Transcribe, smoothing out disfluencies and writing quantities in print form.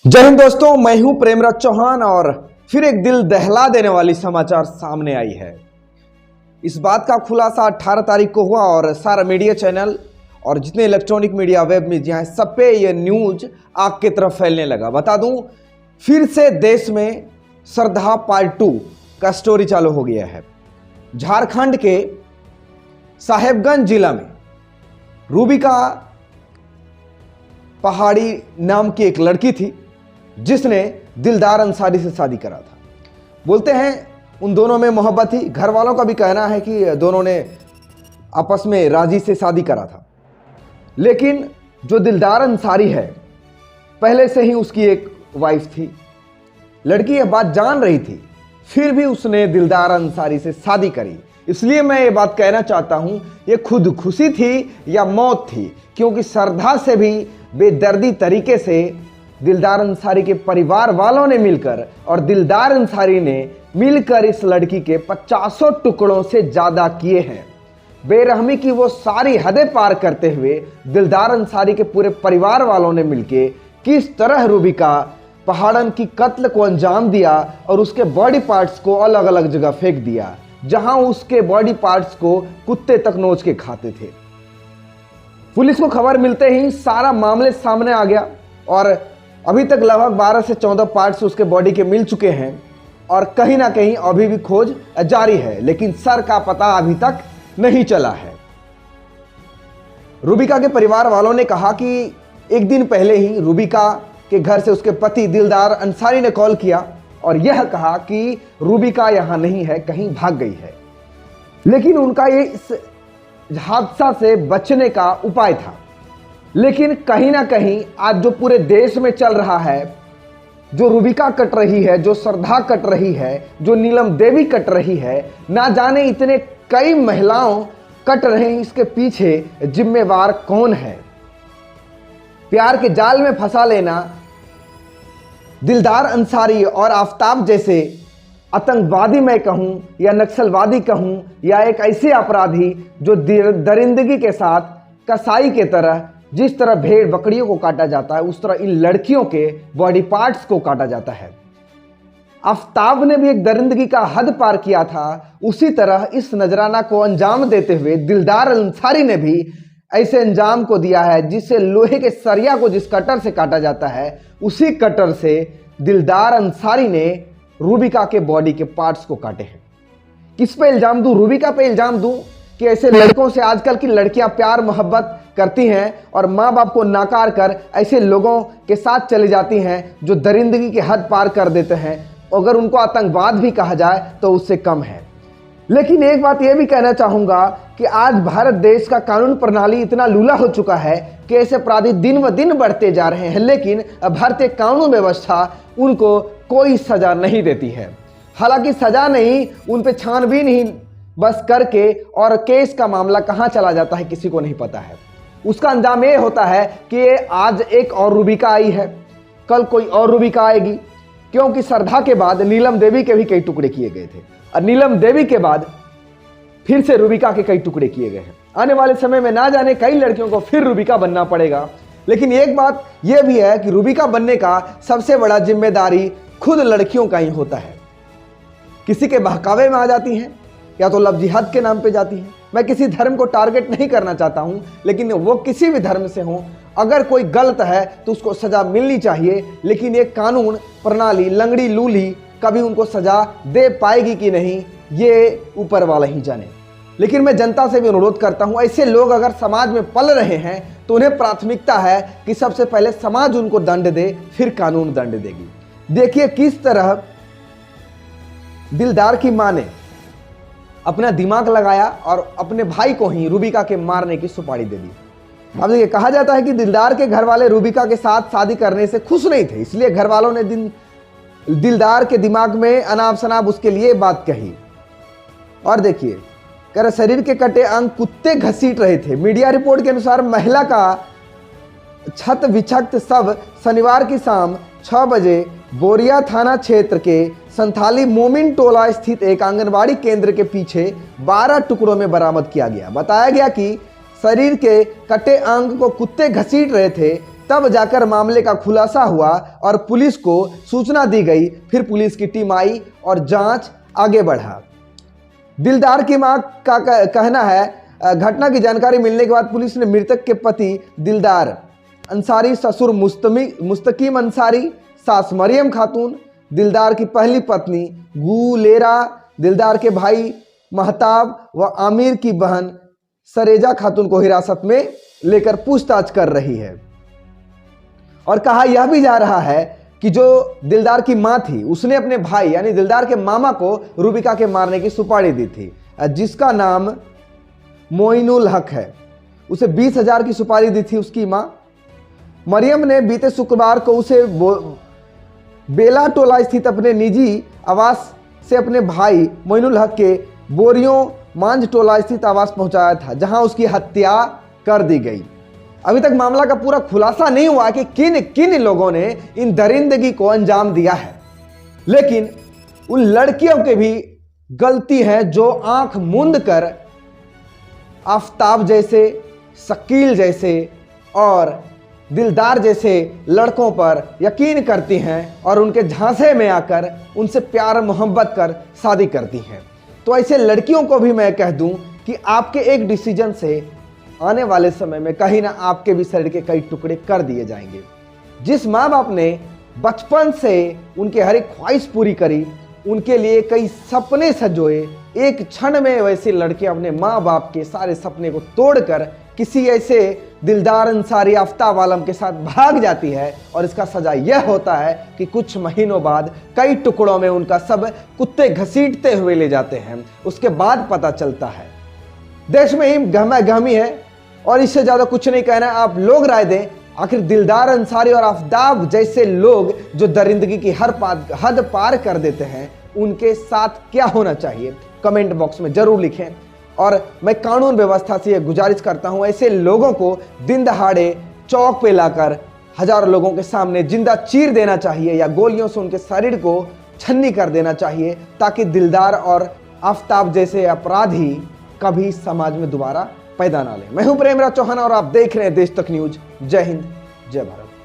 जय हिंद दोस्तों, मैं हूं प्रेमराज चौहान और फिर एक दिल दहला देने वाली समाचार सामने आई है। इस बात का खुलासा 18 तारीख को हुआ और सारा मीडिया चैनल और जितने इलेक्ट्रॉनिक मीडिया वेब मीडिया हैं सब पे ये न्यूज आग की तरफ फैलने लगा। बता दूं, फिर से देश में श्रद्धा पार्ट 2 का स्टोरी चालू हो गया है। झारखंड के साहेबगंज जिला में रूबिका पहाड़ी नाम की एक लड़की थी जिसने दिलदार अंसारी से शादी करा था। बोलते हैं उन दोनों में मोहब्बत थी। घर वालों का भी कहना है कि दोनों ने आपस में राजी से शादी करा था, लेकिन जो दिलदार अंसारी है पहले से ही उसकी एक वाइफ थी। लड़की यह बात जान रही थी, फिर भी उसने दिलदार अंसारी से शादी करी। इसलिए मैं ये बात कहना चाहता हूं, ये खुद खुशी थी या मौत थी, क्योंकि श्रद्धा से भी बेदर्दी तरीके से दिलदार अंसारी के परिवार वालों ने मिलकर और दिलदार अंसारी ने मिलकर इस लड़की के 50 टुकड़ों से ज्यादा किए हैं। बेरहमी की वो सारी हदें पार करते हुए दिलदार अंसारी के पूरे परिवार वालों ने मिलकर किस तरह रूबिका पहाड़न की कत्ल को अंजाम दिया और उसके बॉडी पार्ट्स को अलग अलग जगह फेंक दिया, जहां उसके बॉडी पार्ट्स को कुत्ते तक नोच के खाते थे। पुलिस को खबर मिलते ही सारा मामले सामने आ गया और अभी तक लगभग 12 से 14 पार्ट्स उसके बॉडी के मिल चुके हैं और कहीं ना कहीं अभी भी खोज जारी है, लेकिन सर का पता अभी तक नहीं चला है। रूबिका के परिवार वालों ने कहा कि एक दिन पहले ही रूबिका के घर से उसके पति दिलदार अंसारी ने कॉल किया और यह कहा कि रूबिका यहां नहीं है, कहीं भाग गई है। लेकिन उनका ये इस हादसा से बचने का उपाय था। लेकिन कहीं ना कहीं आज जो पूरे देश में चल रहा है, जो रूबिका कट रही है, जो श्रद्धा कट रही है, जो नीलम देवी कट रही है, ना जाने इतने कई महिलाओं कट रहे हैं, इसके पीछे जिम्मेवार कौन है? प्यार के जाल में फंसा लेना दिलदार अंसारी और आफताब जैसे आतंकवादी मैं कहूं या नक्सलवादी कहूं या एक ऐसे अपराधी जो दरिंदगी के साथ कसाई के तरह, जिस तरह भेड़ बकरियों को काटा जाता है उस तरह इन लड़कियों के बॉडी पार्ट्स को काटा जाता है। आफताब ने भी एक दरिंदगी का हद पार किया था, उसी तरह इस नजराना को अंजाम देते हुए दिलदार अंसारी ने भी ऐसे अंजाम को दिया है, जिससे लोहे के सरिया को जिस कटर से काटा जाता है उसी कटर से दिलदार अंसारी ने रूबिका के बॉडी के पार्ट्स को काटे हैं। किस पे इल्जाम दूं? रूबिका पे इल्जाम दूं कि ऐसे लड़कों से आजकल की लड़कियां प्यार मोहब्बत करती हैं और माँ बाप को नाकार कर ऐसे लोगों के साथ चली जाती हैं जो दरिंदगी के हद पार कर देते हैं। अगर उनको आतंकवाद भी कहा जाए तो उससे कम है। लेकिन एक बात यह भी कहना चाहूंगा कि आज भारत देश का कानून प्रणाली इतना लूला हो चुका है कि ऐसे अपराधी दिन व दिन बढ़ते जा रहे हैं, लेकिन भारतीय कानून व्यवस्था उनको कोई सजा नहीं देती है। हालांकि सजा नहीं, उन पे छानबीन ही बस करके और केस का मामला कहां चला जाता है किसी को नहीं पता है। उसका अंजाम यह होता है कि आज एक और रूबिका आई है, कल कोई और रूबिका आएगी, क्योंकि श्रद्धा के बाद नीलम देवी के भी कई टुकड़े किए गए थे और नीलम देवी के बाद फिर से रूबिका के कई टुकड़े किए गए हैं। आने वाले समय में ना जाने कई लड़कियों को फिर रूबिका बनना पड़ेगा। लेकिन एक बात यह भी है कि रूबिका बनने का सबसे बड़ा जिम्मेदारी खुद लड़कियों का ही होता है। किसी के बहकावे में आ जाती हैं या तो लव जिहाद के नाम पे जाती हैं। मैं किसी धर्म को टारगेट नहीं करना चाहता हूं, लेकिन वो किसी भी धर्म से हो, अगर कोई गलत है तो उसको सजा मिलनी चाहिए। लेकिन ये कानून प्रणाली लंगड़ी लूली कभी उनको सजा दे पाएगी कि नहीं, ये ऊपर वाला ही जाने। लेकिन मैं जनता से भी अनुरोध करता हूं, ऐसे लोग अगर समाज में पल रहे हैं तो उन्हें प्राथमिकता है कि सबसे पहले समाज उनको दंड दे, फिर कानून दंड देगी। देखिए किस तरह दिलदार की मां ने अपना दिमाग लगाया और अपने भाई को ही रूबिका के मारने की सुपारी दे दी। अब देखिए, कहा जाता है कि दिलदार के घर वाले रूबिका के साथ शादी करने से खुश नहीं थे, इसलिए घर वालों ने दिलदार के दिमाग में अनाप शनाप उसके लिए बात कही। और देखिए, कर शरीर के कटे अंग कुत्ते घसीट रहे थे। मीडिया रिपोर्ट के अनुसार महिला का छत विक्षत शव शनिवार की शाम 6 बजे बोरिया थाना क्षेत्र के संथाली मोमिन टोला स्थित एक आंगनबाड़ी केंद्र के पीछे 12 टुकड़ों में बरामद किया गया। बताया गया कि शरीर के कटे अंग को कुत्ते घसीट रहे थे। तब जाकर मामले का खुलासा हुआ और पुलिस को सूचना दी गई। फिर पुलिस की टीम आई और जांच आगे बढ़ा। दिलदार की मां का कहना है, घटना की जानकारी मिलने के बाद पुलिस ने मृतक के पति दिलदार अंसारी, ससुर मुस्तकीम अंसारी, सास मरियम खातून, दिलदार की पहली पत्नी गुलेरा, दिलदार के भाई महताब व आमिर की बहन सरेजा खातून को हिरासत में लेकर पूछताछ कर रही है। और कहा यह भी जा रहा है कि जो दिलदार की मां थी उसने अपने भाई यानी दिलदार के मामा को रूबिका के मारने की सुपारी दी थी, जिसका नाम मोइनुल हक है। उसे 20,000 की सुपारी दी थी उसकी मां। मरियम ने बीते शुक्रवार को उसे बेला टोला स्थित अपने निजी आवास से अपने भाई मोइनुल हक के बोरियों मांझ टोला स्थित आवास पहुंचाया था, जहां उसकी हत्या कर दी गई। अभी तक मामला का पूरा खुलासा नहीं हुआ कि किन किन लोगों ने इन दरिंदगी को अंजाम दिया है, लेकिन उन लड़कियों की भी गलती है जो आंख मूंद कर आफताब जैसे, शकील जैसे और दिलदार जैसे लड़कों पर यकीन करती हैं और उनके झांसे में आकर उनसे प्यार मोहब्बत कर शादी करती हैं। तो ऐसे लड़कियों को भी मैं कह दूं कि आपके एक डिसीजन से आने वाले समय में कहीं ना आपके भी शरीर के कई टुकड़े कर दिए जाएंगे। जिस माँ बाप ने बचपन से उनके हर एक ख्वाहिश पूरी करी, उनके लिए कई सपने सजोए, एक क्षण में वैसी लड़कियां अपने माँ बाप के सारे सपने को तोड़कर किसी ऐसे दिलदार अंसारी आफताब आलम के साथ भाग जाती है और इसका सजा यह होता है कि कुछ महीनों बाद कई टुकड़ों में उनका सब कुत्ते घसीटते हुए ले जाते हैं। उसके बाद पता चलता है। देश में ही गहमा-गहमी है और इससे ज्यादा कुछ नहीं कहना है। आप लोग राय दें, आखिर दिलदार अंसारी और आफताब जैसे लोग जो दरिंदगी की हर हद पार कर देते हैं, उनके साथ क्या होना चाहिए कमेंट बॉक्स में जरूर लिखें। और मैं कानून व्यवस्था से यह गुजारिश करता हूं, ऐसे लोगों को दिन दहाड़े चौक पे लाकर हजारों लोगों के सामने जिंदा चीर देना चाहिए या गोलियों से उनके शरीर को छन्नी कर देना चाहिए, ताकि दिलदार और आफताब जैसे अपराधी कभी समाज में दोबारा पैदा ना लें। मैं हूं प्रेमराज चौहान और आप देख रहे हैं देश तक न्यूज। जय हिंद, जय भारत।